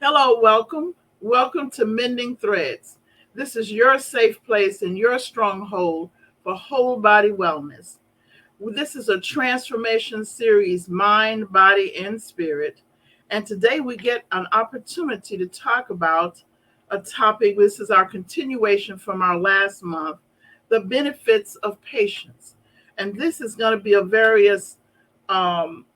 Hello, welcome. Welcome to Mending Threads. This is your safe place and your stronghold for whole body wellness. This is a transformation series, mind, body, and spirit. And today we get an opportunity to talk about a topic. This is our continuation from our last month, the benefits of patience. And this is going to be a various um,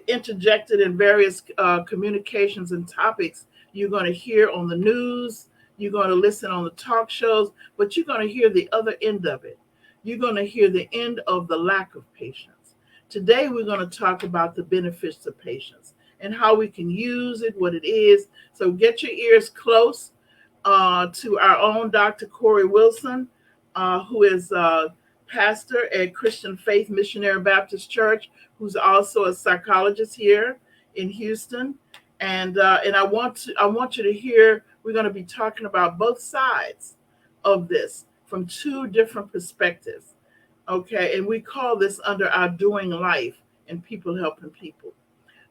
interjected in various communications and topics you're going to hear on the news, you're going to listen on the talk shows, but you're going to hear the other end of it. You're going to hear the end of the lack of patience. Today, we're going to talk about the benefits of patience and how we can use it, what it is. So get your ears close to our own Dr. Cory Wilson, who is pastor at Christian Faith Missionary Baptist Church, who's also a psychologist here in Houston. And I want you to hear. We're going to be talking about both sides of this from two different perspectives. Okay, and we call this under our doing life and people helping people.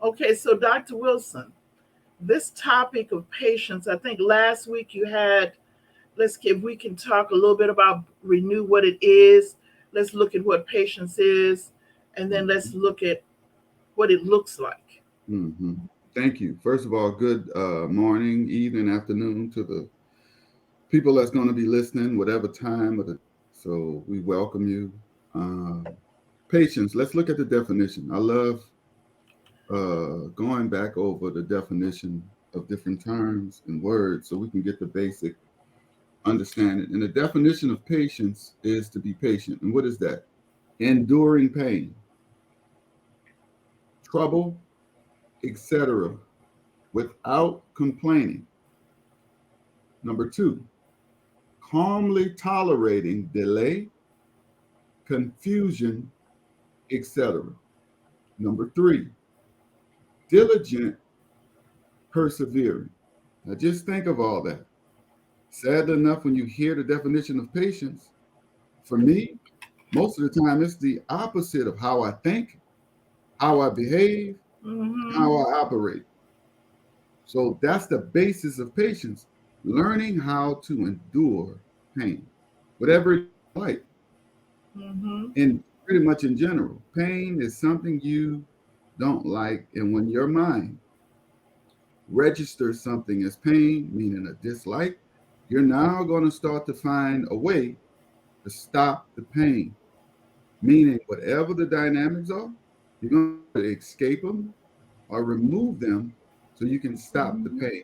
Okay, so Dr. Wilson, this topic of patience, I think last week you had, if we can talk a little bit about renew what it is. Let's look at what patience is, and then let's look at what it looks like. Mm-hmm. Thank you. First of all, good morning, evening, afternoon to the people that's going to be listening, whatever time of the. So we welcome you. Patience. Let's look at the definition. I love going back over the definition of different terms and words so we can get the basic understanding. And the definition of patience is to be patient. And what is that? Enduring pain, trouble, etc., without complaining. Number 2, calmly tolerating delay, confusion, etc. Number 3, diligent persevering. Now just think of all that. Sadly enough, when you hear the definition of patience, for me, most of the time it's the opposite of how I think, how I behave, how I operate. So that's the basis of patience, learning how to endure pain, whatever it's like. And pretty much in general, pain is something you don't like. And when your mind registers something as pain, meaning a dislike, you're now going to start to find a way to stop the pain, meaning whatever the dynamics are, you're going to escape them or remove them so you can stop the pain.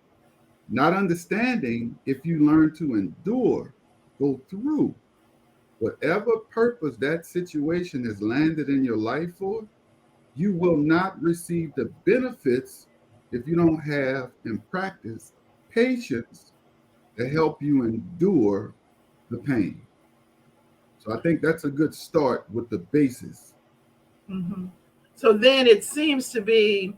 Not understanding, if you learn to endure, go through whatever purpose that situation has landed in your life for, you will not receive the benefits if you don't have and practice patience to help you endure the pain. So I think that's a good start with the basis. So then it seems to be,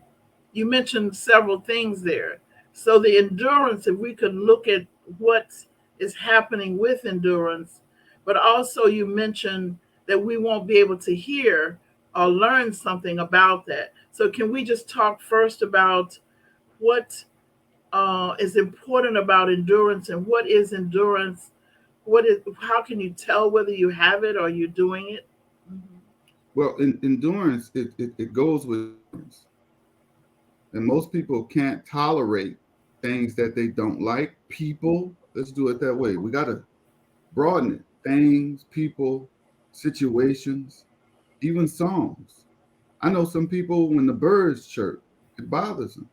you mentioned several things there. So the endurance, if we could look at what is happening with endurance, but also you mentioned that we won't be able to hear or learn something about that. So can we just talk first about what is important about endurance and what is endurance? How can you tell whether you have it or you're doing it? Well, endurance, it goes with endurance. And most people can't tolerate things that they don't like. People, let's do it that way. We got to broaden it. Things, people, situations, even songs. I know some people, when the birds chirp, it bothers them.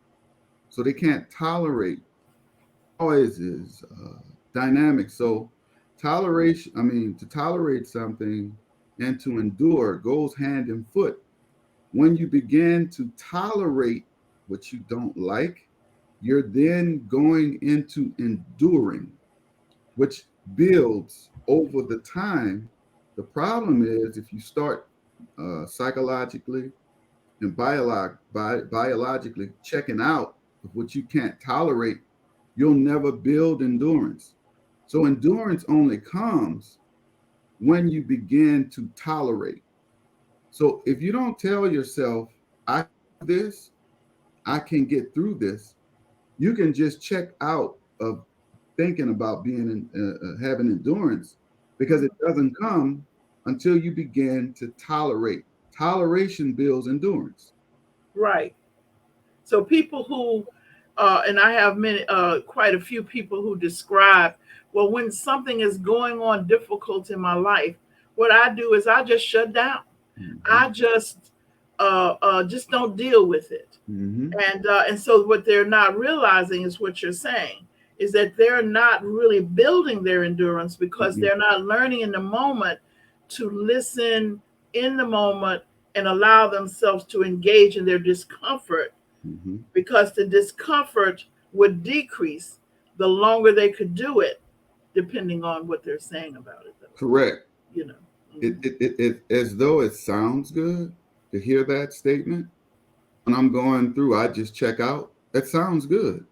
So they can't tolerate noises, dynamics. So to tolerate something and to endure goes hand in foot. When you begin to tolerate what you don't like, you're then going into enduring, which builds over the time. The problem is if you start psychologically and biologically checking out of what you can't tolerate, you'll never build endurance. So endurance only comes when you begin to tolerate. So if you don't tell yourself, I can do this, I can get through this, you can just check out of thinking about being having endurance because it doesn't come until you begin to tolerate. Toleration builds endurance. Right. So people who, and I have many, quite a few people who describe, well, when something is going on difficult in my life, what I do is I just shut down. Mm-hmm. I just don't deal with it. Mm-hmm. And so what they're not realizing is what you're saying is that they're not really building their endurance because Mm-hmm. they're not learning in the moment to listen in the moment and allow themselves to engage in their discomfort, Mm-hmm. because the discomfort would decrease the longer they could do it, depending on what they're saying about it, though, Correct. you know. It, Mhm. it, it, it as though it sounds good to hear that statement. When I'm going through, I just check out. That sounds good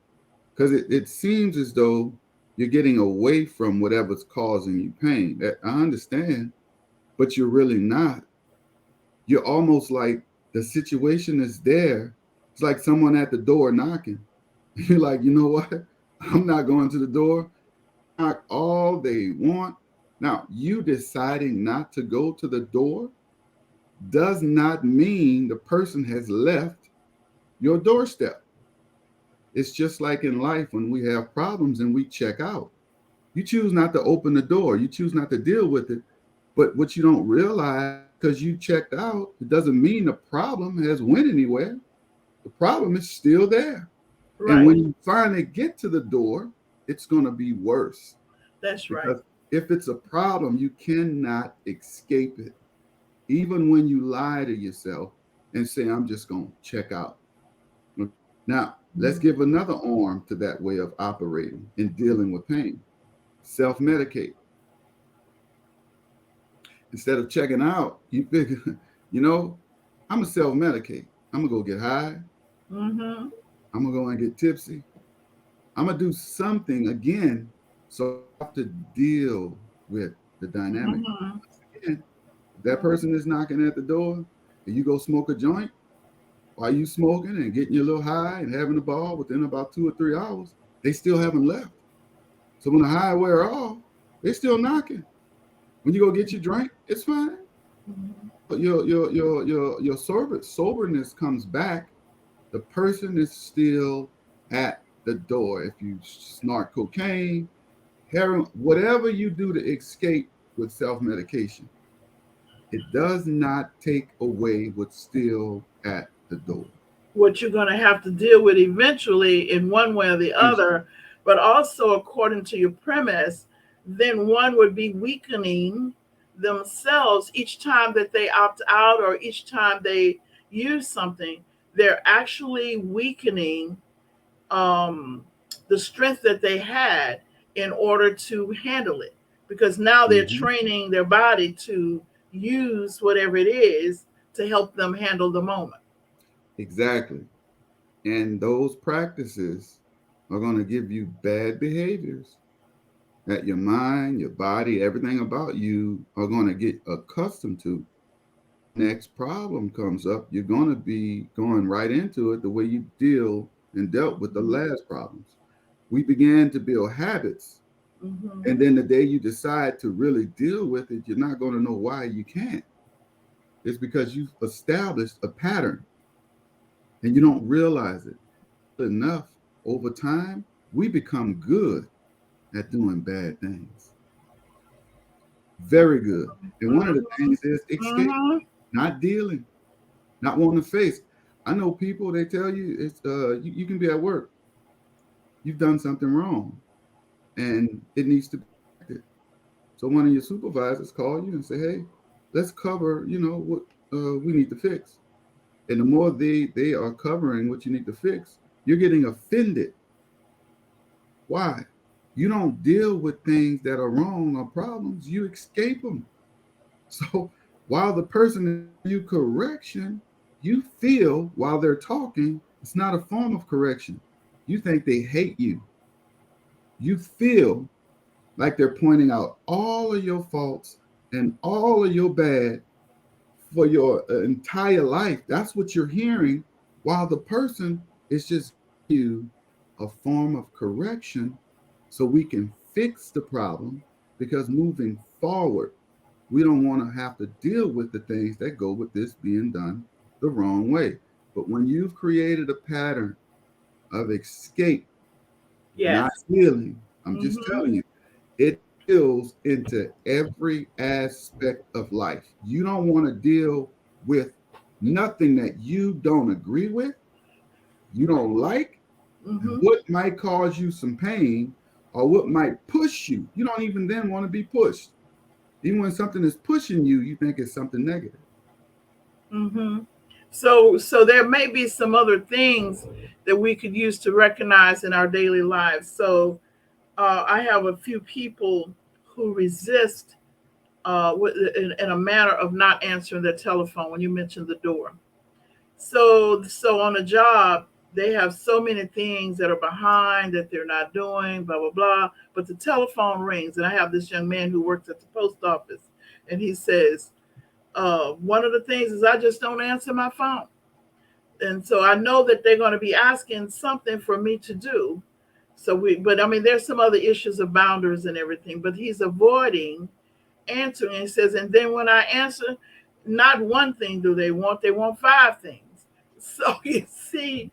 because it seems as though you're getting away from whatever's causing you pain. That I understand, but you're really not. You're almost like the situation is there. It's like someone at the door knocking. You're like, you know what? I'm not going to the door. Knock all they want. Now, you deciding not to go to the door does not mean the person has left your doorstep. It's just like in life when we have problems and we check out. You choose not to open the door, you choose not to deal with it. But what you don't realize, because you checked out, it doesn't mean the problem has went anywhere. The problem is still there. And Right. when you finally get to the door, it's going to be worse. That's right. Because if it's a problem, you cannot escape it. Even when you lie to yourself and say, I'm just going to check out. Now, let's Mhm. give another arm to that way of operating and dealing with pain. Self medicate. Instead of checking out, you figure, you know, I'm going to self medicate. I'm going to go get high. Mhm. I'm going to go and get tipsy. I'm going to do something again so I don't have to deal with the dynamic. Mhm. Again, if that person is knocking at the door and you go smoke a joint, while you smoking and getting your little high and having a ball within about 2 or 3 hours, they still haven't left. So when the high wear off, they still knocking. When you go get your drink, it's fine. Mhm. But your soberness comes back. The person is still at the door. If you snort cocaine, heroin, whatever you do to escape with self medication, it does not take away what's still at the door. What you're going to have to deal with eventually in one way or the other, but also according to your premise, then one would be weakening themselves each time that they opt out or each time they use something. They're actually weakening um, the strength that they had in order to handle it, because now they're Mm-hmm. training their body to use whatever it is to help them handle the moment. Exactly. And those practices are going to give you bad behaviors that your mind, your body, everything about you are going to get accustomed to. Next problem comes up, you're going to be going right into it the way you deal and dealt with the last problems. We began to build habits. Mhm. And then the day you decide to really deal with it, you're not going to know why you can't. It's because you've established a pattern and you don't realize it. Enough over time, we become good at doing bad things. Very good. And one of the Mhm. things is escape, Mhm. not dealing, not wanting to face. I know people, they tell you it's you can be at work, you've done something wrong and it needs to be corrected. So one of your supervisors call you and say, hey, let's cover, what we need to fix. And the more they are covering what you need to fix, you're getting offended. Why? You don't deal with things that are wrong or problems, you escape them. So while the person is giving you correction, you feel while they're talking, it's not a form of correction. You think they hate you. You feel like they're pointing out all of your faults and all of your bad for your entire life. That's what you're hearing, while the person is just giving you a form of correction so we can fix the problem, because moving forward, we don't want to have to deal with the things that go with this being done the wrong way. But when you've created a pattern of escape, not Yes. healing, I'm just Mm-hmm. telling you, it spills into every aspect of life. You don't want to deal with nothing that you don't agree with, you don't like, and Mm-hmm. what might cause you some pain or what might push you. You don't even then want to be pushed. Even when something is pushing you, you think it's something negative. Mm-hmm. So there may be some other things that we could use to recognize in our daily lives. So I have a few people who resist in a manner of not answering their telephone when you mention the door. So on a job, they have so many things that are behind that they're not doing, blah blah blah. But the telephone rings, and I have this young man who works at the post office, and he says, one of the things is I just don't answer my phone, and so I know that they're going to be asking something for me to do. But I mean, there's some other issues of boundaries and everything, but he's avoiding answering. He says, and then when I answer, not one thing do they want five things. So you see,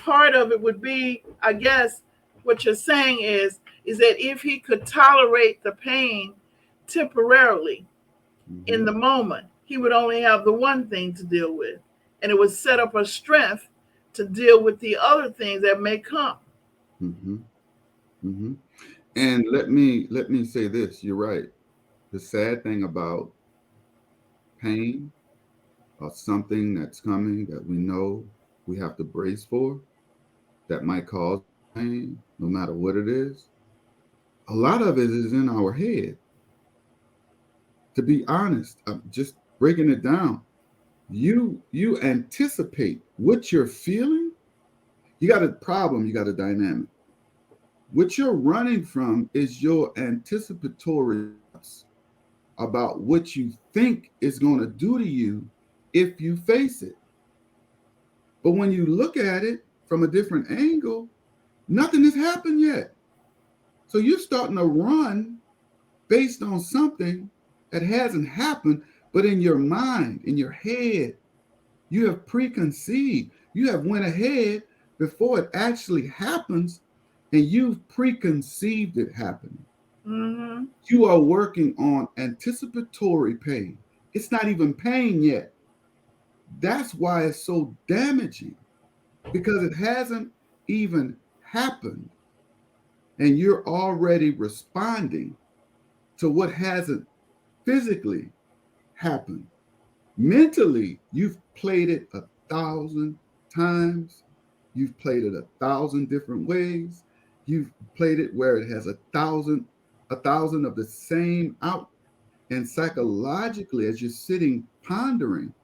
part of it would be, I guess, what you're saying is that if he could tolerate the pain temporarily in Mm-hmm. the moment, he would only have the one thing to deal with, and it would set up a strength to deal with the other things that may come. Mm-hmm. Mm-hmm. And let me say this. You're right. The sad thing about pain or something that's coming that we know we have to brace for, that might cause pain, no matter what it is. A lot of it is in our head. To be honest, I'm just breaking it down. You anticipate what you're feeling. You got a problem. You got a dynamic. What you're running from is your anticipatory thoughts about what you think is going to do to you if you face it. But when you look at it from a different angle, nothing has happened yet. So you're starting to run based on something that hasn't happened, but in your mind, in your head, you have preconceived. You have went ahead before it actually happens, and you've preconceived it happening. Mm-hmm. You are working on anticipatory pain. It's not even pain yet. That's why it's so damaging, because it hasn't even happened, and you're already responding to what hasn't physically happened. Mentally, you've played it 1,000 times. You've played it 1,000 different ways. You've played it where it has a thousand of the same out. And psychologically, as you're sitting pondering,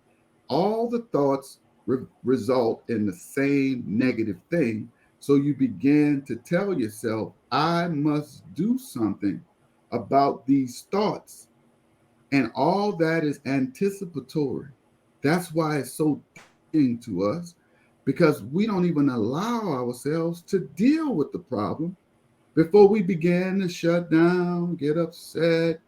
all the thoughts result in the same negative thing. So you begin to tell yourself, I must do something about these thoughts. And all that is anticipatory. That's why it's so damaging to us, because we don't even allow ourselves to deal with the problem before we begin to shut down, get upset,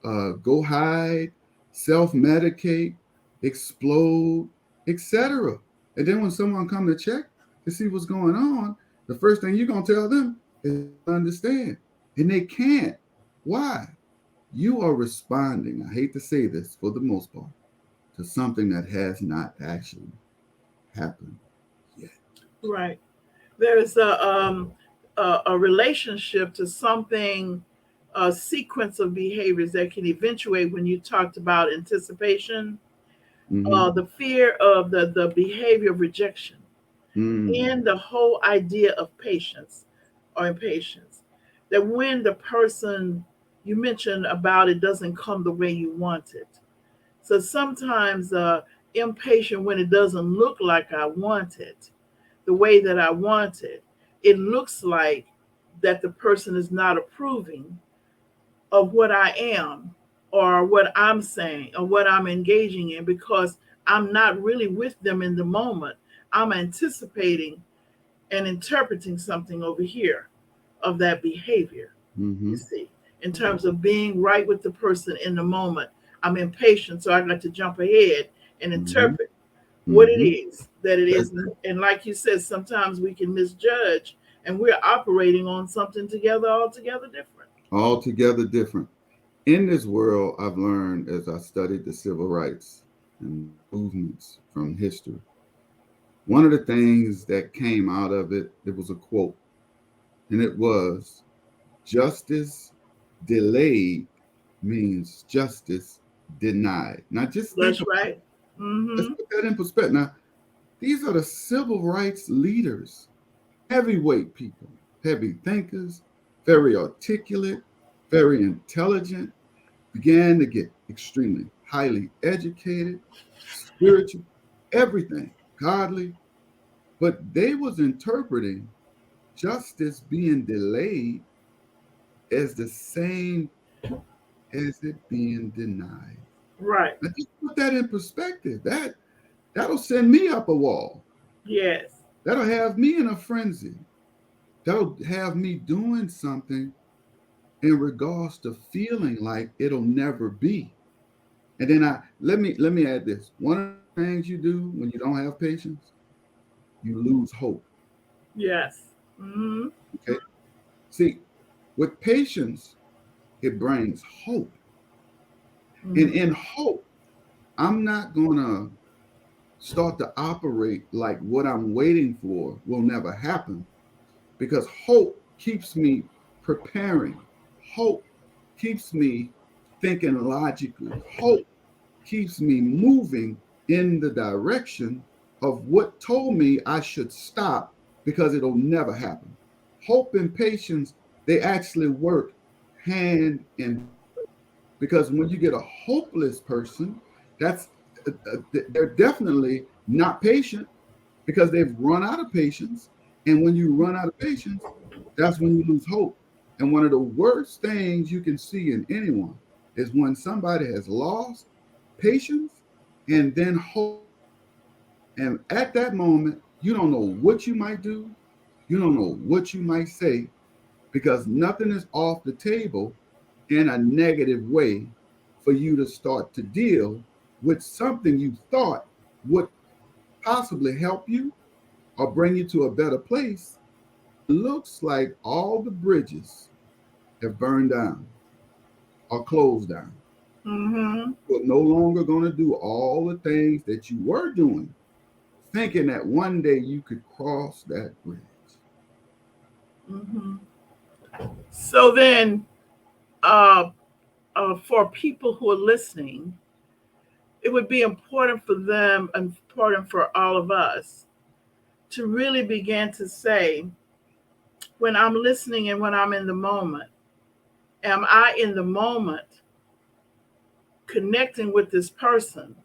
go hide, self medicate, explode, etc. And then when someone come to check to see what's going on, the first thing you're going to tell them is understand. And they can't. Why? You are responding, I hate to say this for the most part, to something that has not actually happened yet. Right. There's a relationship to something, a sequence of behaviors that can eventuate when you talked about anticipation, Mm-hmm. the fear of the behavior of rejection, Mm. and the whole idea of patience or impatience. That when the person you mentioned about it doesn't come the way you want it. So sometimes impatient when it doesn't look like I want it, the way that I want it. It looks like that the person is not approving of what I am or what I'm saying or what I'm engaging in because I'm not really with them in the moment. I'm anticipating and interpreting something over here of that behavior, you Mm-hmm. see, in terms of being right with the person in the moment. I'm impatient, so I got to jump ahead and Mm-hmm. interpret what it Mm-hmm. is that it That's is. And like you said, sometimes we can misjudge and we're operating on something together altogether different. altogether different. In this world, I've learned as I studied the civil rights and movements from history. One of the things that came out of it, it was a quote, and it was justice delayed means justice denied. Now, just think That's about right. let's Mm-hmm. put that in perspective. Now, these are the civil rights leaders, heavyweight people, heavy thinkers, very articulate, very intelligent, began to get extremely highly educated, spiritual, everything, godly, but they was interpreting justice being delayed as the same as it being denied. Right. Now just put that in perspective. That'll send me up a wall. Yes. That'll have me in a frenzy. That'll have me doing something in regards to feeling like it'll never be. And then I let me add this. One of the things you do when you don't have patience, you lose hope. Yes. Mm-hmm. Okay. See, with patience, it brings hope. And Mm-hmm. in hope, I'm not gonna start to operate like what I'm waiting for will never happen because hope keeps me preparing. Hope keeps me thinking logically. Hope keeps me moving in the direction of what told me I should stop because it'll never happen. Hope and patience, they actually work hand in because when you get a hopeless person, that's they're definitely not patient because they've run out of patience. And when you run out of patience, that's when you lose hope. And one of the worst things you can see in anyone is when somebody has lost patience and then hope. And at that moment, you don't know what you might do, you don't know what you might say because nothing is off the table in a negative way for you to start to deal with something you thought would possibly help you or bring you to a better place. Looks like all the bridges have burned down or closed down. Mm-hmm. You're no longer going to do all the things that you were doing, thinking that one day you could cross that bridge. Mm-hmm. So then, uh, for people who are listening, it would be important for them, important for all of us, to really begin to say, when I'm listening and when I'm in the moment, am I in the moment connecting with this person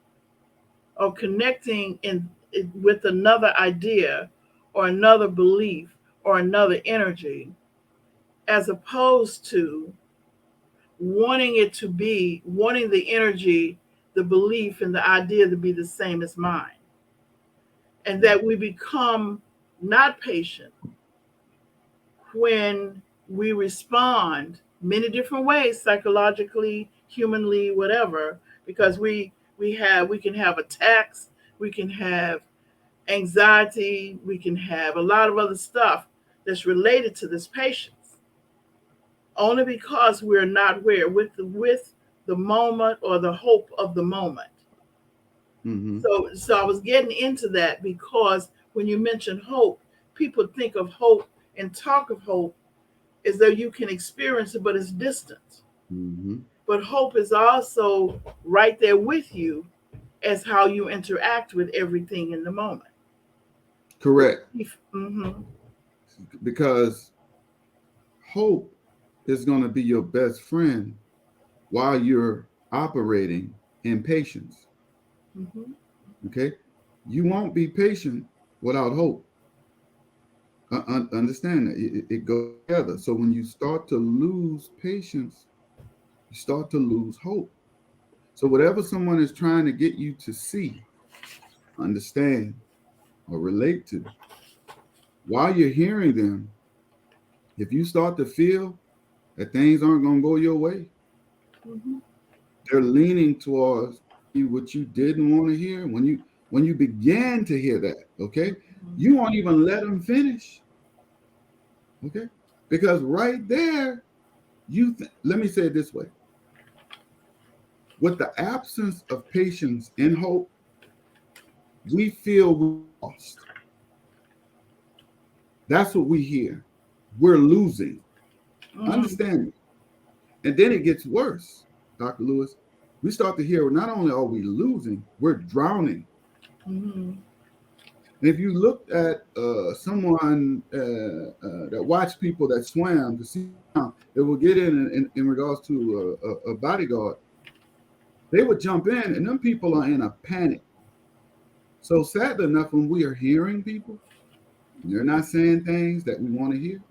or connecting with another idea or another belief or another energy, as opposed to wanting the energy, the belief, and the idea to be the same as mine. And that we become not patient when we respond many different ways, psychologically, humanly, whatever, because we can have attacks, we can have anxiety, we can have a lot of other stuff that's related to this patience, only because we're not where with the moment or the hope of the moment. Mm-hmm. So I was getting into that because when you mention hope, people think of hope and talk of hope as though you can experience it, but it's distant. Mm-hmm. But hope is also right there with you as how you interact with everything in the moment. Correct. Mm-hmm. Because Hope is going to be your best friend while you're operating in patience. Mm-hmm. Okay? You won't be patient without hope. Understand that it goes together. So when you start to lose patience, you start to lose hope. So whatever someone is trying to get you to see, understand, or relate to, while you're hearing them, if you start to feel that things aren't going to go your way, Mm-hmm. they're leaning towards you what you didn't want to hear. When you began to hear that, okay, you won't even let them finish, okay, because right there, let me say it this way: with the absence of patience and hope, we feel lost. That's what we hear. We're losing. Mm-hmm. Understand me? And then it gets worse, Dr. Lewis. We start to hear not only are we losing, we're drowning. Mm-hmm. And if you looked at someone that watched people that swam to see they will get in regards to a bodyguard, they would jump in, and them people are in a panic. So sadly enough, when we are hearing people, they're not saying things that we want to hear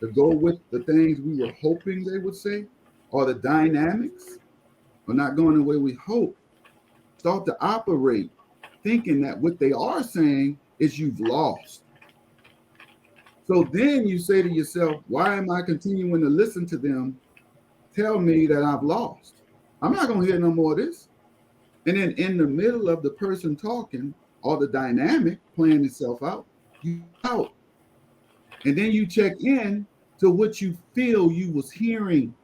to go with the things we were hoping they would say, or the dynamics are not going the way we hope. Start to operate thinking that what they are saying is you've lost. So then you say to yourself, why am I continuing to listen to them tell me that I've lost? I'm not going to hear no more of this. And then in the middle of the person talking or the dynamic playing itself out, you out. And then you check in to what you feel you was hearing.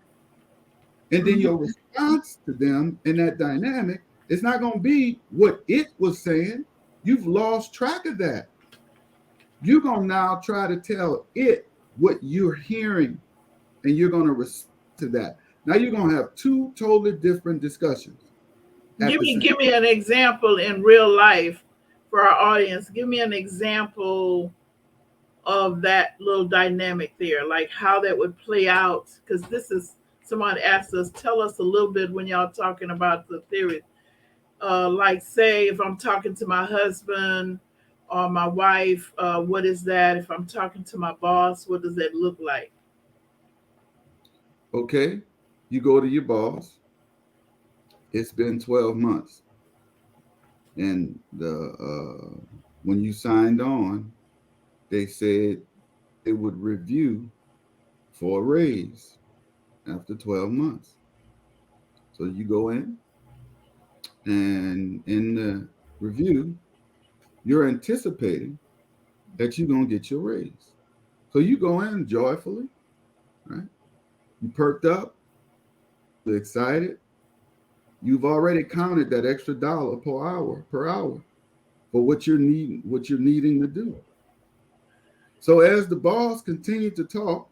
And then your response to them in that dynamic is not going to be what it was saying. You've lost track of that. You're going to now try to tell it what you're hearing, and you're going to respond to that. Now you're going to have two totally different discussions at the same. Give me an example in real life for our audience. Give me an example of that little dynamic there, like how that would play out. Because this is someone asked us, tell us a little bit when y'all talking about the theory. Like, say, if I'm talking to my husband or my wife, what is that? If I'm talking to my boss, what does that look like? Okay, you go to your boss. It's been 12 months, and the when you signed on, they said they would review for a raise after 12 months. So you go in, and in the review, you're anticipating that you're going to get your raise. So you go in joyfully, right? You perked up, you're excited. You've already counted that extra dollar per hour for what you're needing to do. So as the boss continued to talk,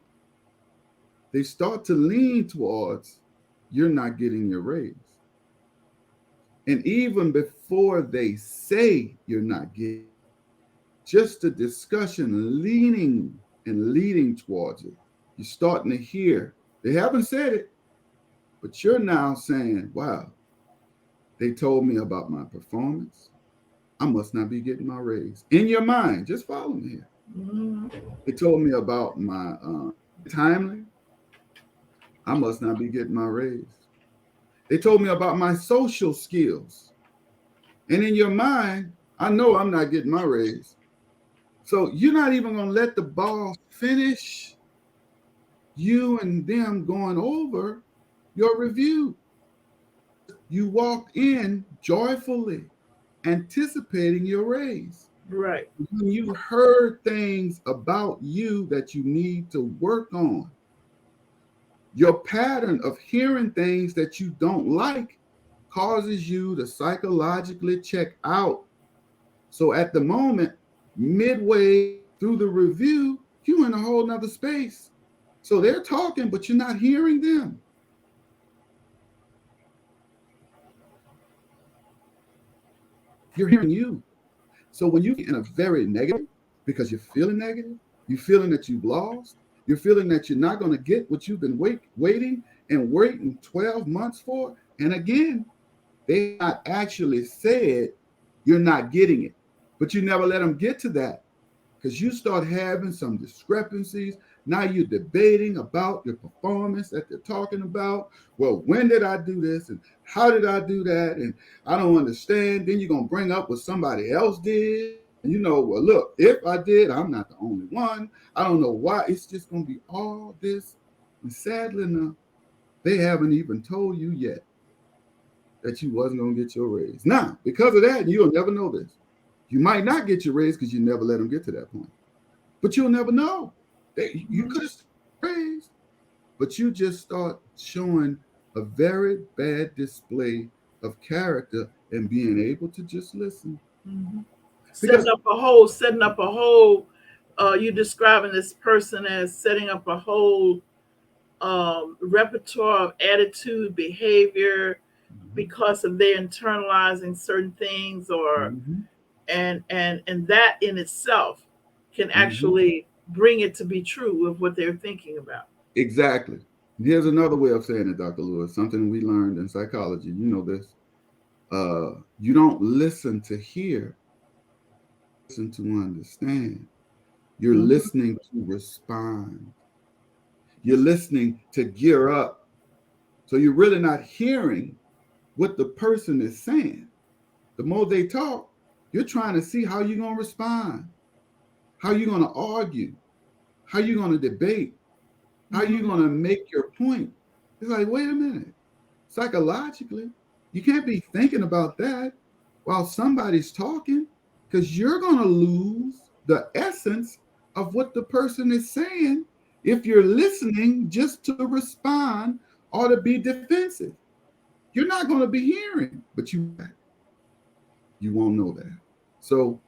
they start to lean towards you're not getting your raise. And even before they say you're not getting, just the discussion leaning and leading towards it, you're starting to hear. They haven't said it, but you're now saying, wow, they told me about my performance. I must not be getting my raise. In your mind, just follow me here. Mm-hmm. They told me about my timely. I must not be getting my raise. They told me about my social skills. And in your mind, I know I'm not getting my raise. So you're not even going to let the boss finish you and them going over your review. You walked in joyfully, anticipating your raise. Right. When you heard things about you that you need to work on, your pattern of hearing things that you don't like causes you to psychologically check out. So at the moment, midway through the review, you're in a whole nother space. So they're talking, but you're not hearing them. You're hearing you. So when you in a very negative, because you're feeling negative, you're feeling that you've lost, You're feeling that you're not going to get what you've been waiting 12 months for. And again, they not actually said you're not getting it, but you never let them get to that because you start having some discrepancies. Now you're debating about your performance that they're talking about. Well, when did I do this? And how did I do that? And I don't understand. Then you're going to bring up what somebody else did. And well, look, if I did, I'm not the only one. I don't know why. It's just going to be all this. And sadly enough, they haven't even told you yet that you wasn't going to get your raise. Now, because of that, you'll never know this. You might not get your raise because you never let them get to that point. But you'll never know. You could have raised, but you just start showing a very bad display of character and being able to just listen. Mm-hmm. Because Setting up a whole. You describing this person as setting up a whole repertoire of attitude, behavior, because of their internalizing certain things, or mm-hmm, and that in itself can mm-hmm, actually bring it to be true of what they're thinking about. exactly. Here's another way of saying it, Dr. Lewis, something we learned in psychology. You know this. You don't listen to hear, listen to understand. You're Mm-hmm. listening to respond. You're listening to gear up. So you're really not hearing what the person is saying. The more they talk, you're trying to see how you're going to respond, how you're going to argue, how you're going to debate, how you're going to make your point. It's like, wait a minute. Psychologically, you can't be thinking about that while somebody's talking because you're going to lose the essence of what the person is saying if you're listening just to respond or to be defensive. You're not going to be hearing, but you won't know that. So,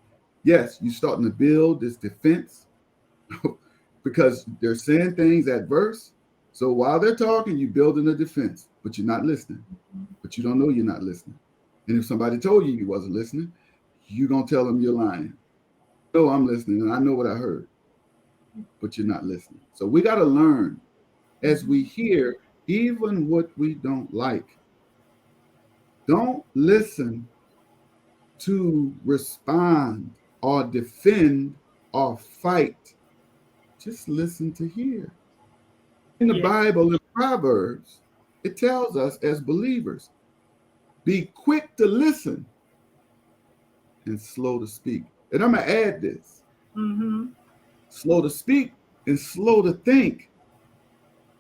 yes, you're starting to build this defense because they're saying things adverse. So while they're talking, you're building a defense, but you're not listening. But you don't know you're not listening. And if somebody told you wasn't listening, you're going to tell them you're lying. No, I'm listening and I know what I heard, but you're not listening. So we got to learn as we hear, even what we don't like. Don't listen to respond or defend or fight. Just listen to hear. In the Yeah. Bible, in Proverbs, it tells us as believers, be quick to listen and slow to speak. And I'm going to add this, Mm-hmm. slow to speak and slow to think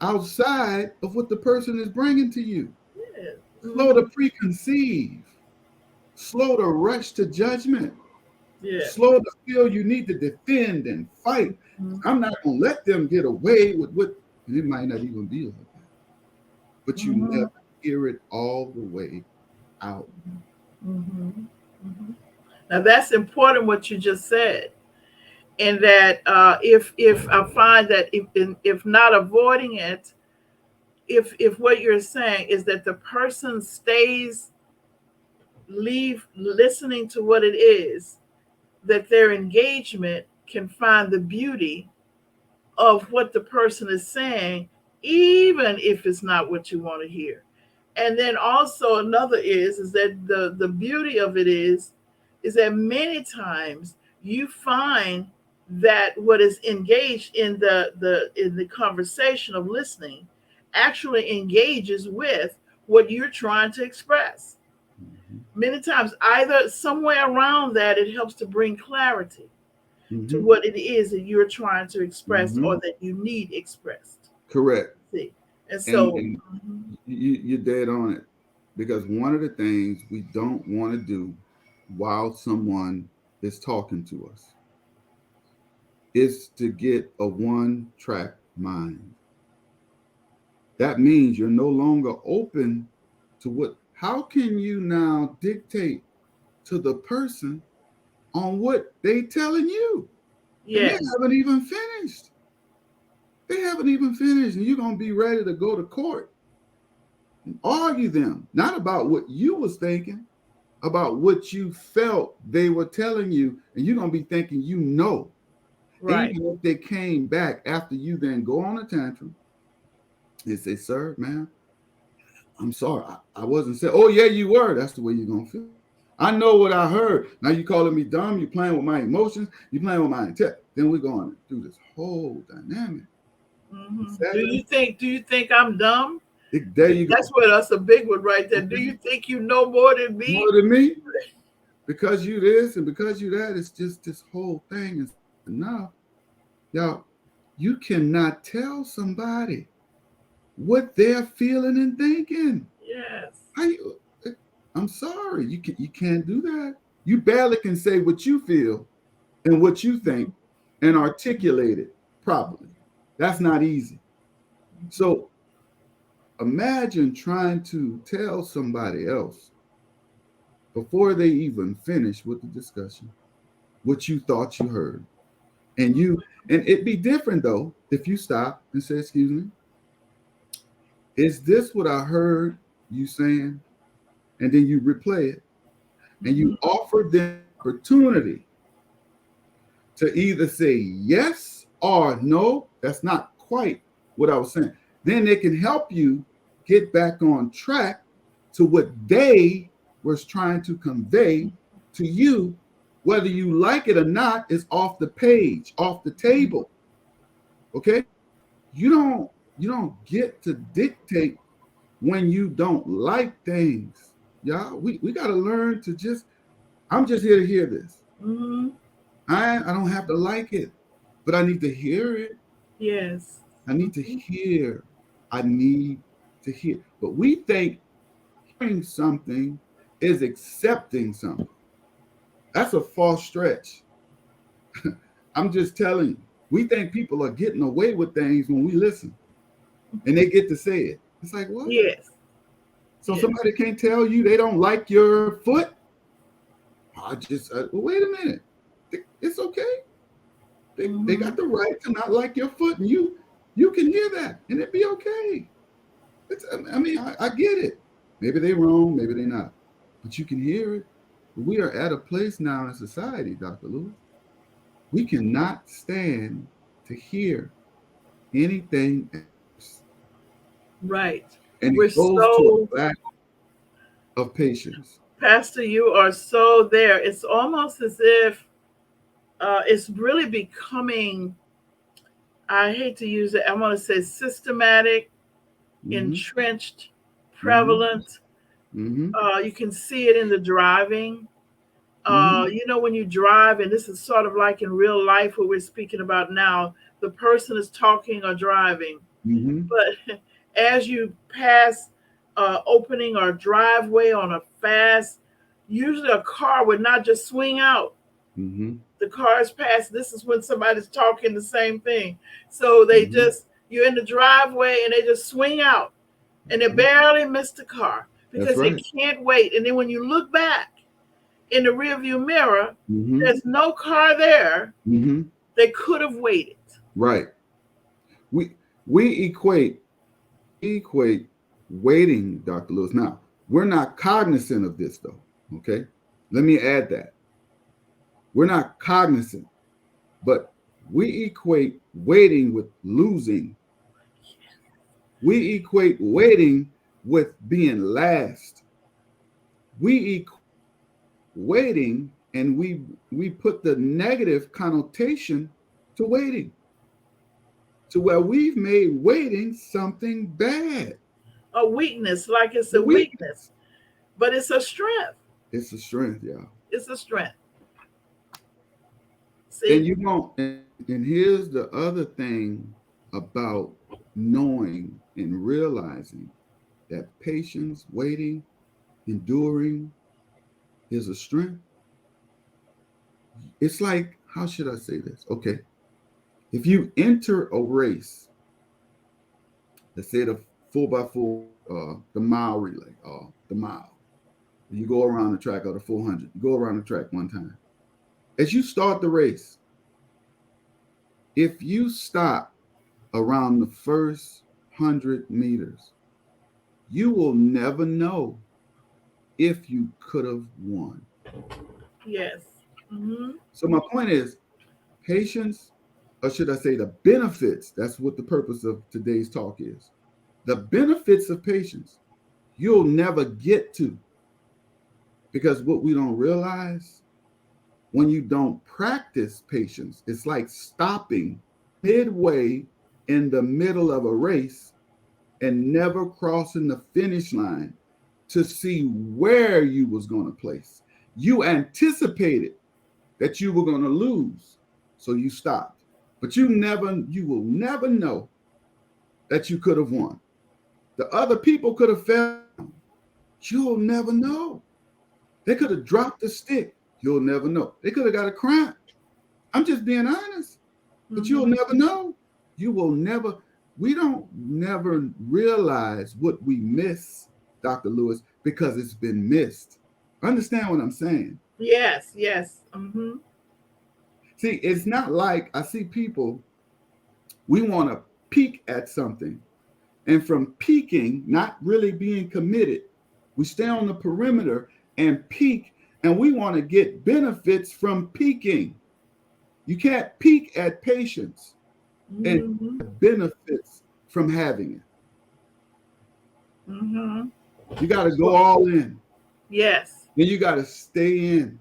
outside of what the person is bringing to you. Yeah. Slow to Mm-hmm. preconceive, slow to rush to judgment, Yeah. slow to feel you need to defend and fight. Mm-hmm. I'm not going to let them get away with what, and it might not even be like that, but you Mm-hmm. never hear it all the way out. Mm-hmm. Mm-hmm. Now that's important what you just said, and that if I find that if not avoiding it, if what you're saying is that the person stays leave listening to what it is, that their engagement can find the beauty of what the person is saying, even if it's not what you want to hear. And then also another is that the beauty of it is that many times you find that what is engaged in the conversation of listening actually engages with what you're trying to express. Mm-hmm. Many times, either somewhere around that, it helps to bring clarity to Mm-hmm. what it is that you're trying to express Mm-hmm. or that you need expressed. Correct. See, and And so, and mhm, you're dead on it because one of the things we don't want to do while someone is talking to us is to get a one track mind. That means you're no longer open to what, how can you now dictate to the person on what they telling you? And they yes, haven't even finished. They haven't even finished, and you're gonna be ready to go to court and argue them, not about what you was thinking, about what you felt they were telling you, and you're gonna be thinking you know. Right. Even if they came back after you then go on a tantrum and say, sir, man, I'm sorry. I wasn't saying, oh, yeah, you were. That's the way you're going to feel. I know what I heard. Now you calling me dumb. You're playing with my emotions. You're playing with my intent. Then we're going through this whole dynamic. Do you think I'm dumb? There you That's go. what that's a big one right there. Do Okay. you think you know more than More me? than me, because you this and because you that. It's just this whole thing is enough. Y'all, you cannot tell somebody what they're feeling and thinking. Yes. How you, I'm sorry, you can't do that. You barely can say what you feel and what you think and articulate it properly. That's not easy. So imagine trying to tell somebody else before they even finish with the discussion what you thought you heard. And it'd be different though if you stop and say, excuse me, is this what I heard you saying? And then you replay it and you offer them opportunity to either say yes or no. That's not quite what I was saying. Then they can help you get back on track to what they was trying to convey to you. Whether you like it or not is off the page, off the table. Okay? You don't get to dictate when you don't like things. Y'all, we gotta learn to just, I'm just here to hear this. Mm-hmm. I don't have to like it, but I need to hear it. Yes. I need to hear. I need to hear. But we think hearing something is accepting something. That's a false stretch. I'm just telling you. We think people are getting away with things when we listen and they get to say it. It's like, what? Yes. So Yes. somebody can't tell you they don't like your foot? I just, well, wait a minute. It's okay. They got the right to not like your foot, and you can hear that, and it'd be okay. I mean, I get it. Maybe they're wrong, maybe they're not, but you can hear it. We are at a place now in society, Dr. Lewis. We cannot stand to hear anything else, Right. and We're it goes to so, a lack of patience. Pastor, you are so there. It's almost as if it's really becoming, I hate to use it, I want to say systematic, Mm-hmm. entrenched, Mm-hmm. prevalent. Mm-hmm. You can see it in the driving. Mm-hmm. When you drive, and this is sort of like in real life what we're speaking about now, the person is talking or driving. Mm-hmm. But as you pass opening or driveway on a fast, usually a car would not just swing out. Mm-hmm. The cars pass. This is when somebody's talking the same thing. So Mm-hmm. you're in the driveway and they just swing out and they Mm-hmm. barely miss the car That's because they right. can't wait. And then when you look back in the rearview mirror, Mm-hmm. there's no car there. Mm-hmm. They could have waited. Right. We we equate waiting, Dr. Lewis. Now, we're not cognizant of this though. Okay. Let me add that. We're not cognizant, but we equate waiting with losing. We equate waiting with being last. We equate waiting and we put the negative connotation to waiting to where we've made waiting something bad. A weakness, like it's A a weakness. weakness, but it's a strength. It's a strength, y'all. It's a strength. And See? you won't. And here's the other thing about knowing and realizing that patience, waiting, enduring is a strength. It's like, how should I say this? Okay. If you enter a race, let's say the 4x4, the mile relay, the mile, you go around the track or the 400, you go around the track one time. As you start the race, if you stop around the first 100 meters, you will never know if you could have won. Yes. Mm-hmm. So my point is patience or should I say the benefits, that's what the purpose of today's talk is. The benefits of patience you'll never get to, because what we don't realize, when you don't practice patience, it's like stopping midway in the middle of a race and never crossing the finish line to see where you was going to place. You anticipated that you were going to lose, so you stopped. But you will never know that you could have won. The other people could have failed. You'll never know. They could have dropped the stick. You'll never know. They could have got a cramp. I'm just being honest. But you'll never know. You will never. We don't never realize what we miss, Dr. Lewis, because it's been missed. Understand what I'm saying? Yes, yes. Mm-hmm. See, it's not like I see people, we want to peek at something. And from peeking, not really being committed, we stay on the perimeter and peek, and we want to get benefits from peeking. You can't peek at patience and Mm-hmm. benefits from having Mm-hmm. it. You got to go all in. Yes. Then you got to stay in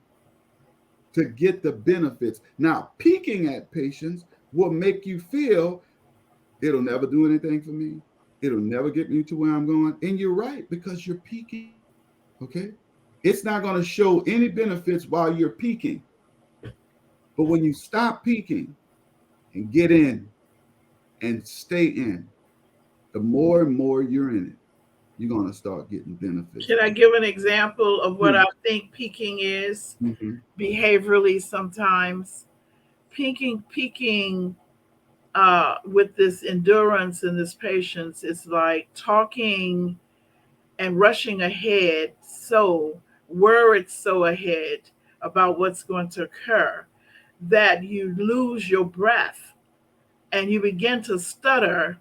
to get the benefits. Now, peeking at patience will make you feel it'll never do anything for me. It'll never get me to where I'm going. And you're right, because you're peaking. Okay? It's not going to show any benefits while you're peaking. But when you stop peaking and get in and stay in, the more and more you're in it, you're going to start getting benefits. Can I give an example of what I Please. think peaking is Mm-hmm. behaviorally sometimes? Peaking with this endurance and this patience is like talking and rushing ahead, so worried so ahead about what's going to occur that you lose your breath and you begin to stutter,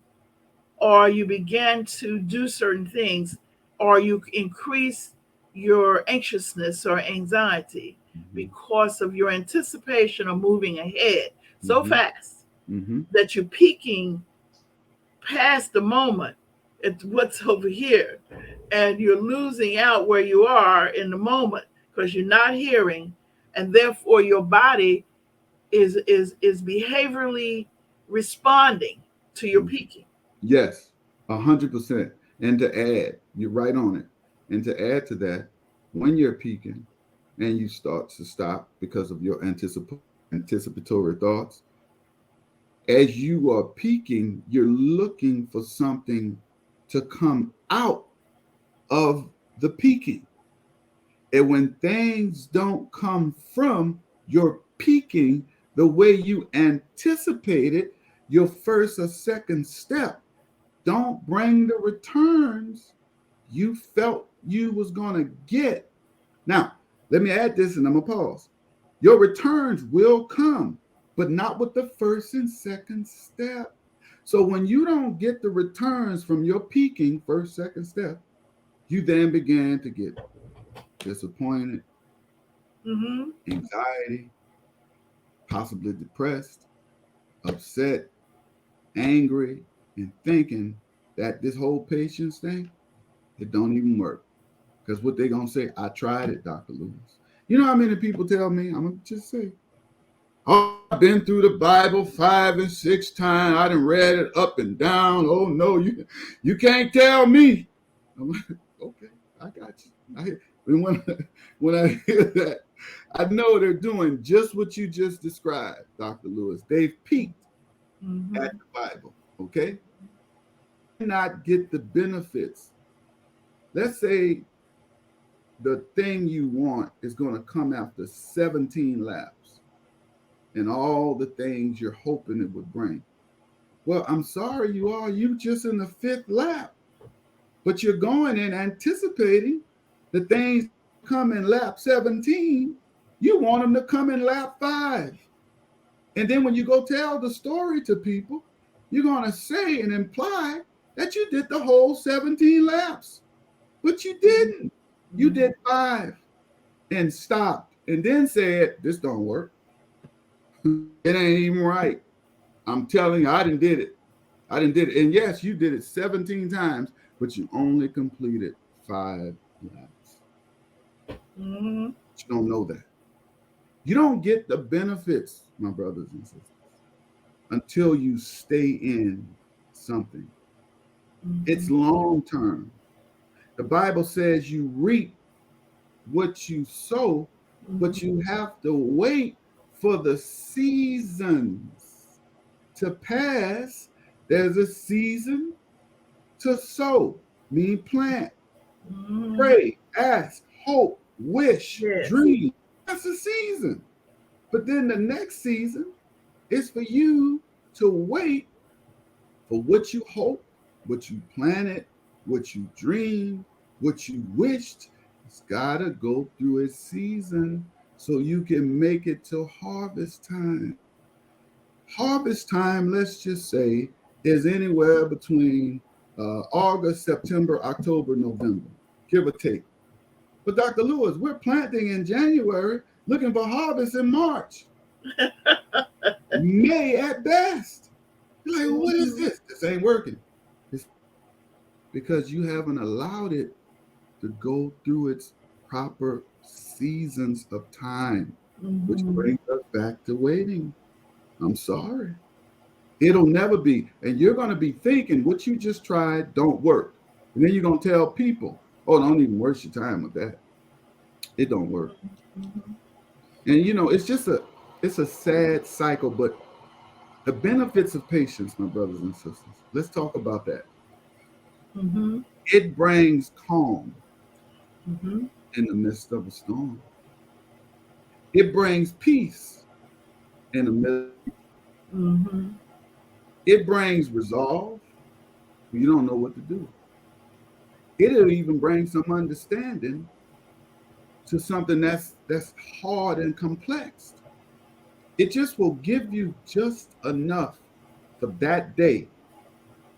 or you begin to do certain things, or you increase your anxiousness or anxiety Mm-hmm. because of your anticipation of moving ahead so Mm-hmm. fast Mm-hmm. that you're peaking past the moment at what's over here, and you're losing out where you are in the moment because you're not hearing, and therefore your body is behaviorally responding to your peaking. Yes, 100%. And to add, you're right on it. And to add to that, when you're peaking and you start to stop because of your anticipatory thoughts, as you are peaking, you're looking for something to come out of the peaking. And when things don't come from your peaking the way you anticipated, your first or second step don't bring the returns you felt you was going to get. Now, let me add this and I'm going to pause. Your returns will come, but not with the first and second step. So when you don't get the returns from your peaking first, second step, you then began to get disappointed, Mm-hmm. anxiety, possibly depressed, upset, angry, and thinking that this whole patience thing, it don't even work. Because what they gonna say, I tried it, Dr. Lewis. You know how many people tell me, I'm gonna just say, oh, I've been through the Bible 5 and 6 times. I done read it up and down. Oh no, you can't tell me. I'm like, okay, I got you. When when I hear that, I know they're doing just what you just described, Dr. Lewis. They've peaked at Mm-hmm. the Bible. Okay, not get the benefits. Let's say the thing you want is going to come after 17 laps and all the things you're hoping it would bring. Well, I'm sorry, you just in the fifth lap, but you're going in anticipating the things come in lap 17. You want them to come in lap 5. And then when you go tell the story to people, you're going to say and imply that you did the whole 17 laps, but you didn't. You Mm-hmm. did 5 and stopped and then said, this don't work. It ain't even right. I'm telling you, I didn't did it. I didn't did it. And yes, you did it 17 times, but you only completed 5 laps. Mm-hmm. But you don't know that. You don't get the benefits, my brothers and sisters, until you stay in something. Mm-hmm. It's long term. The Bible says you reap what you sow, but you have to wait for the seasons to pass. There's a season to sow, mean plant, Mm-hmm. pray, ask, hope, wish, Yes. dream. That's a season. But then the next season is for you to wait for what you hope, what you planted, what you dreamed, what you wished. It's got to go through its season so you can make it to harvest time. Harvest time, let's just say, is anywhere between August, September, October, November, give or take. But Dr. Lewis, we're planting in January, looking for harvest in March, May at best. You're like, what is Mm-hmm. this? This ain't working. It's because you haven't allowed it to go through its proper seasons of time, which Mm-hmm. brings us back to waiting. I'm sorry. It'll never be. And you're going to be thinking what you just tried don't work. And then you're going to tell people, oh, don't even waste your time with that. It don't work. Mm-hmm. And it's a sad cycle, but the benefits of patience, my brothers and sisters, let's talk about that. Mm-hmm. It brings calm Mm-hmm. in the midst of a storm. It brings peace in the midst. Mm-hmm. It brings resolve when you don't know what to do. It'll even bring some understanding to something that's hard and complex. It just will give you just enough for that day.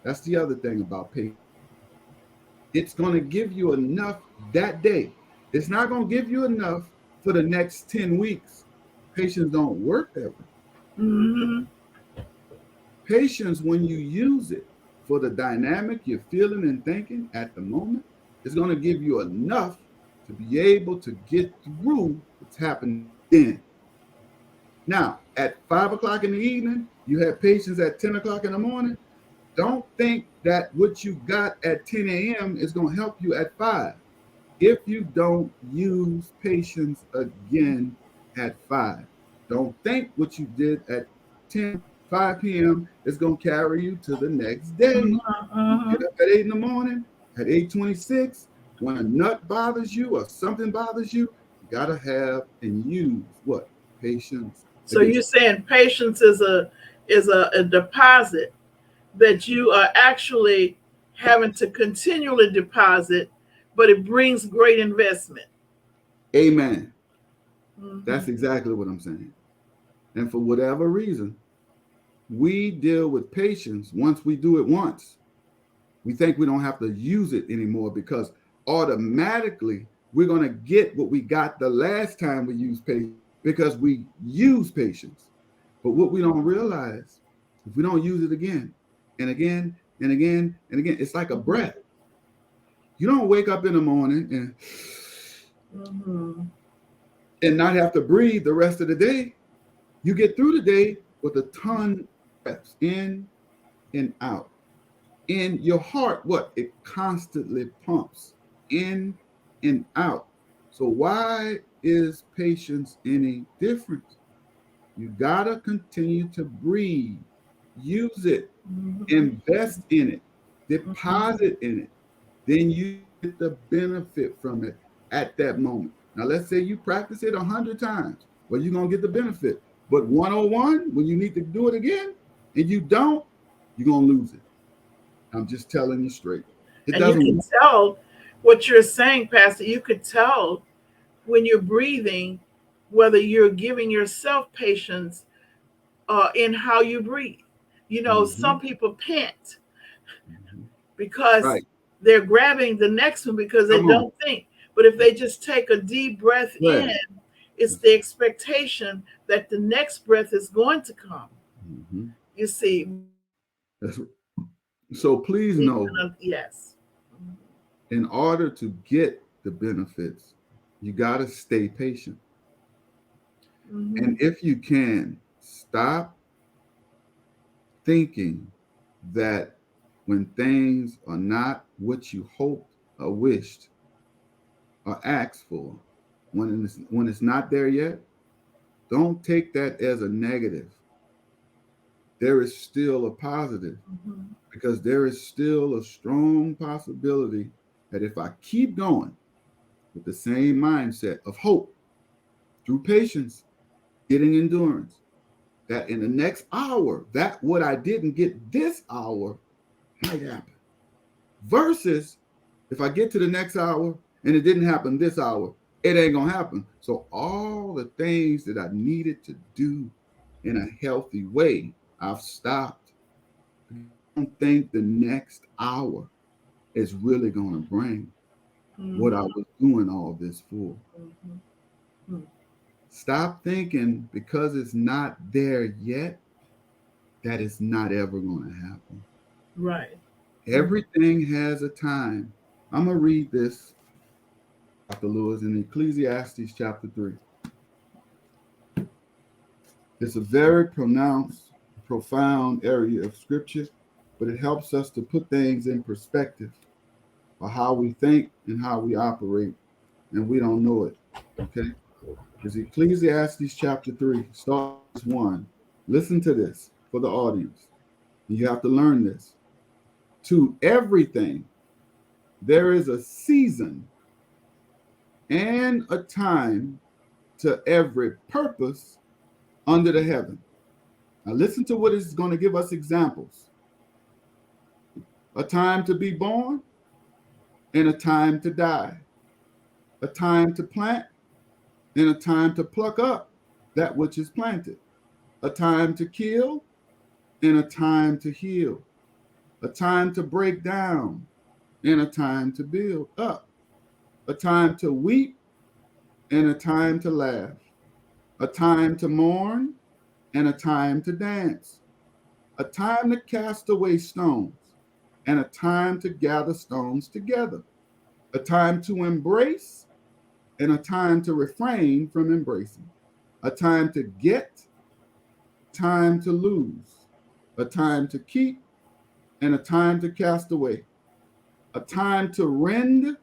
That's the other thing about patience. It's going to give you enough that day. It's not going to give you enough for the next 10 weeks. Patience don't work that way. Mm-hmm. Patience, when you use it for the dynamic you're feeling and thinking at the moment, is going to give you enough to be able to get through what's happening then. Now, at 5 o'clock in the evening, you have patience at 10 o'clock in the morning. Don't think that what you got at 10 a.m. is going to help you at 5 if you don't use patience again at 5. Don't think what you did at 10, 5 p.m. is going to carry you to the next day. You Mm-hmm. get up at 8 in the morning, at 8:26, when a nut bothers you or something bothers you, you got to have and use what? Patience So again. you're saying patience is a deposit that you are actually having to continually deposit, but it brings great investment. Amen. Mm-hmm. That's exactly what I'm saying. And for whatever reason, we deal with patience once we do it once. We think we don't have to use it anymore because automatically we're going to get what we got the last time we used patience because we use patience. But what we don't realize, if we don't use it again and again and again and again, it's like a Mm-hmm. breath. You don't wake up in the morning Mm-hmm. and not have to breathe the rest of the day. You get through the day with a ton of breaths in and out. In your heart, what? It constantly pumps in and out. So why is patience any different? You gotta continue to breathe, use it, Mm-hmm. invest in it, Mm-hmm. deposit in it. Then you get the benefit from it at that moment. Now, let's say you practice it 100 times. Well, you're gonna get the benefit. But 101, when you need to do it again, and you don't, you're gonna lose it. I'm just telling you straight. It And you doesn't can work. tell what you're saying, Pastor. You could tell when you're breathing whether you're giving yourself patience in how you breathe. You know, Mm-hmm. some people pant Mm-hmm. because Right. they're grabbing the next one because they Come on. don't think. But if they just take a deep breath in, Breath. it's the expectation that the next breath is going to come. Mm-hmm. You see, That's, so please know, yes. in order to get the benefits, you got to stay patient. Mm-hmm. And if you can, stop thinking that when things are not what you hoped or wished or asked for, when it's not there yet, don't take that as a negative. There is still a positive, Mm-hmm. because there is still a strong possibility that if I keep going with the same mindset of hope through patience, getting endurance, that in the next hour, that what I didn't get this hour might happen. Versus if I get to the next hour and it didn't happen this hour, it ain't gonna happen. So all the things that I needed to do in a healthy way, I've stopped. I don't think the next hour is really gonna bring what I Mm-hmm. was doing all this for. Mm-hmm. Stop thinking because it's not there yet that it's not ever gonna happen. Right. Mm-hmm. Everything has a time. I'm gonna read this, Dr. Lewis, in Ecclesiastes chapter 3. It's a very pronounced, profound area of scripture, but it helps us to put things in perspective of how we think and how we operate, and we don't know it. Okay? It's Ecclesiastes chapter 3, start verse 1. Listen to this for the audience. You have to learn this. To everything, there is a season and a time to every purpose under the heaven. Now, listen to what is going to give us examples: a time to be born and a time to die, a time to plant and a time to pluck up that which is planted, a time to kill and a time to heal, a time to break down and a time to build up, a time to weep and a time to laugh, a time to mourn and a time to dance, a time to cast away stones and a time to gather stones together, a time to embrace and a time to refrain from embracing, a time to get, time to lose, a time to keep and a time to cast away, a time to rend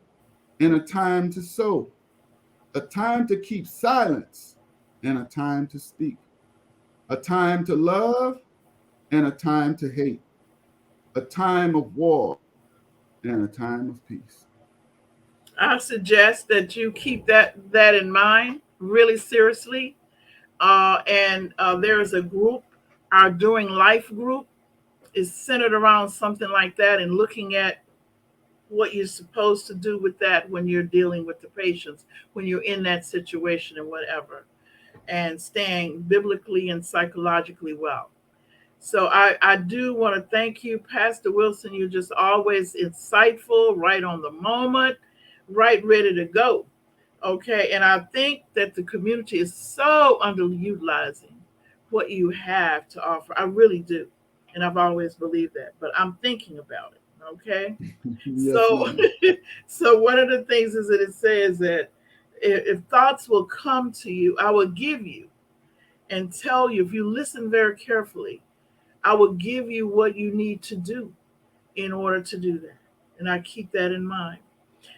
and a time to sow, a time to keep silence and a time to speak, a time to love and a time to hate, a time of war and a time of peace. I suggest that you keep that in mind really seriously. And there is a group, our Doing Life group is centered around something like that, and looking at what you're supposed to do with that when you're dealing with the patients, when you're in that situation and whatever, and staying biblically and psychologically well. So I do want to thank you, Pastor Wilson. You're just always insightful, right on the moment, right ready to go. Okay. And I think that the community is so underutilizing what you have to offer. I really do. And I've always believed that, but I'm thinking about it. Okay. Yes, So, ma'am. so one of the things is that it says that if thoughts will come to you, I will give you and tell you, if you listen very carefully, I will give you what you need to do in order to do that. And I keep that in mind.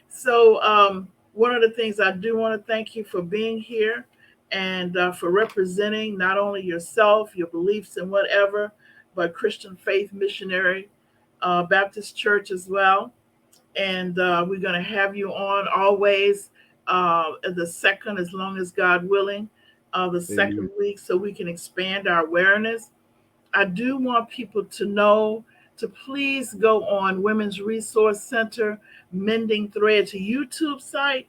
So, one of the things I do want to thank you for being here and for representing not only yourself, your beliefs, and whatever, but Christian Faith Missionary Baptist Church as well. And we're going to have you on always the second, as long as God willing, the second Amen. week, so we can expand our awareness. I do want people to know to please go on Women's Resource Center Mending Threads YouTube site.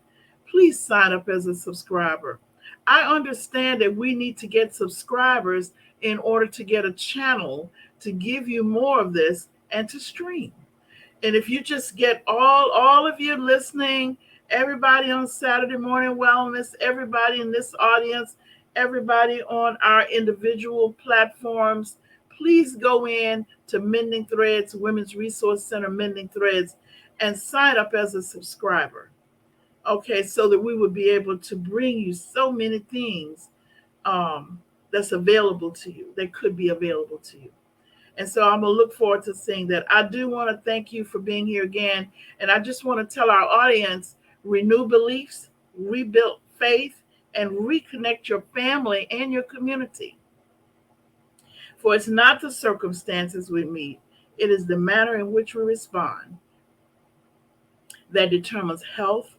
Please sign up as a subscriber. I understand that we need to get subscribers in order to get a channel to give you more of this and to stream. And if you just get all of you listening, everybody on Saturday Morning Wellness, everybody in this audience, everybody on our individual platforms, please go in to Mending Threads, Women's Resource Center Mending Threads, and sign up as a subscriber. Okay, so that we would be able to bring you so many things um, that's available to you, that could be available to you. And so I'm going to look forward to seeing that. I do want to thank you for being here again. And I just want to tell our audience, renew beliefs, rebuild faith, and reconnect your family and your community. For it's not the circumstances we meet, it is the manner in which we respond that determines health,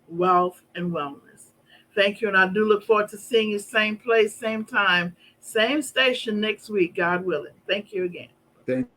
wealth, and wellness. Thank you. And I do look forward to seeing you same place, same time, same station next week, God willing. Thank you again. Thank you.